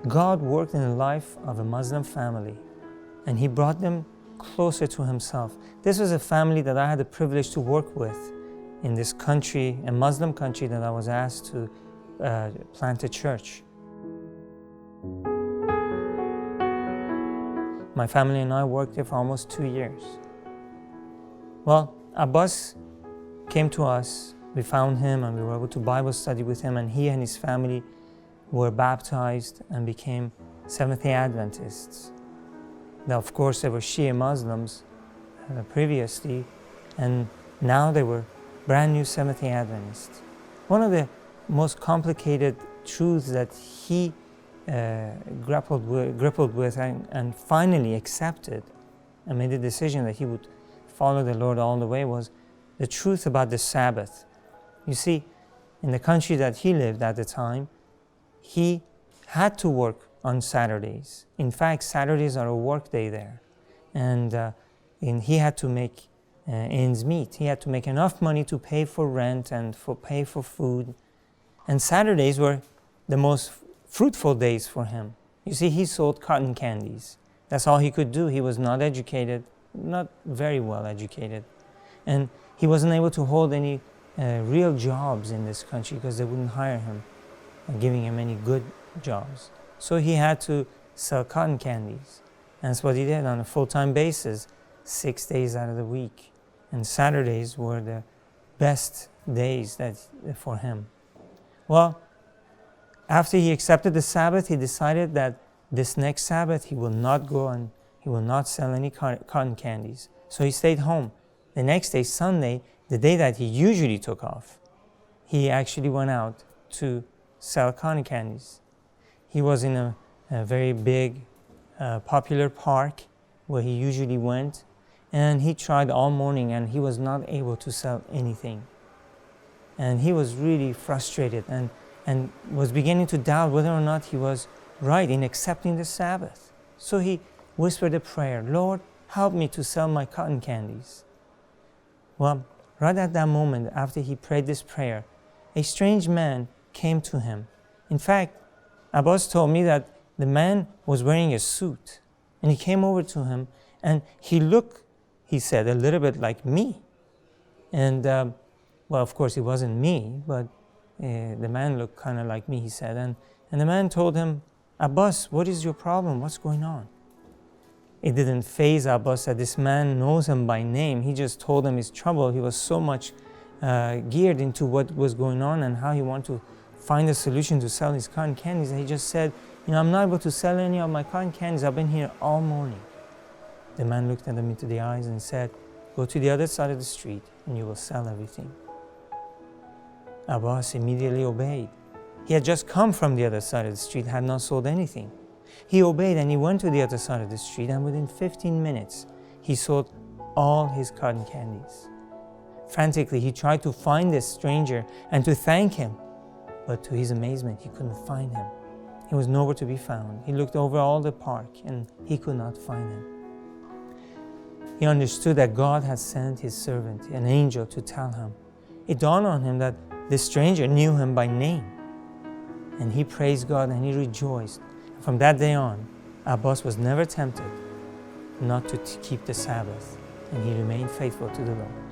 God worked in the life of a Muslim family, and He brought them closer to Himself. This was a family that I had the privilege to work with in this country, a Muslim country that I was asked to plant a church. My family and I worked there for almost 2 years. Well, Abbas came to us, we found him and we were able to Bible study with him, and he and his family were baptized and became Seventh-day Adventists. Now, of course, they were Shia Muslims previously, and now they were brand new Seventh-day Adventists. One of the most complicated truths that he grappled with and finally accepted and made the decision that he would follow the Lord all the way was the truth about the Sabbath. You see, in the country that he lived at the time, he had to work on Saturdays. In fact, Saturdays are a work day there. And he had to make ends meet. He had to make enough money to pay for rent and pay for food. And Saturdays were the most fruitful days for him. You see, he sold cotton candies. That's all he could do. He was not educated, not very well educated. And he wasn't able to hold any real jobs in this country because they wouldn't hire him, giving him any good jobs. So he had to sell cotton candies. And that's what he did on a full-time basis, 6 days out of the week. And Saturdays were the best days for him. Well, after he accepted the Sabbath, he decided that this next Sabbath he will not go and he will not sell any cotton candies. So he stayed home. The next day, Sunday, the day that he usually took off, he actually went out to sell cotton candies. He was in a very big, popular park where he usually went, and he tried all morning and he was not able to sell anything. And he was really frustrated and was beginning to doubt whether or not he was right in accepting the Sabbath. So he whispered a prayer, "Lord, help me to sell my cotton candies." Well, right at that moment, after he prayed this prayer, a strange man came to him. In fact, Abbas told me that the man was wearing a suit, and he came over to him, and he looked, he said, a little bit like me. And, well, of course, it wasn't me, but the man looked kind of like me, he said. And the man told him, "Abbas, what is your problem? What's going on?" It didn't faze Abbas that this man knows him by name. He just told him his trouble. He was so much geared into what was going on and how he wanted to find a solution to sell his cotton candies. And he just said, "I'm not able to sell any of my cotton candies. I've been here all morning." The man looked at him into the eyes and said, "Go to the other side of the street and you will sell everything." Abbas immediately obeyed. He had just come from the other side of the street, had not sold anything. He obeyed and he went to the other side of the street, and within 15 minutes, he sold all his cotton candies. Frantically, he tried to find this stranger and to thank him, but to his amazement, he couldn't find him. He was nowhere to be found. He looked over all the park and he could not find him. He understood that God had sent His servant, an angel, to tell him. It dawned on him that this stranger knew him by name. And he praised God and he rejoiced. From that day on, Abbas was never tempted not to keep the Sabbath, and he remained faithful to the Lord.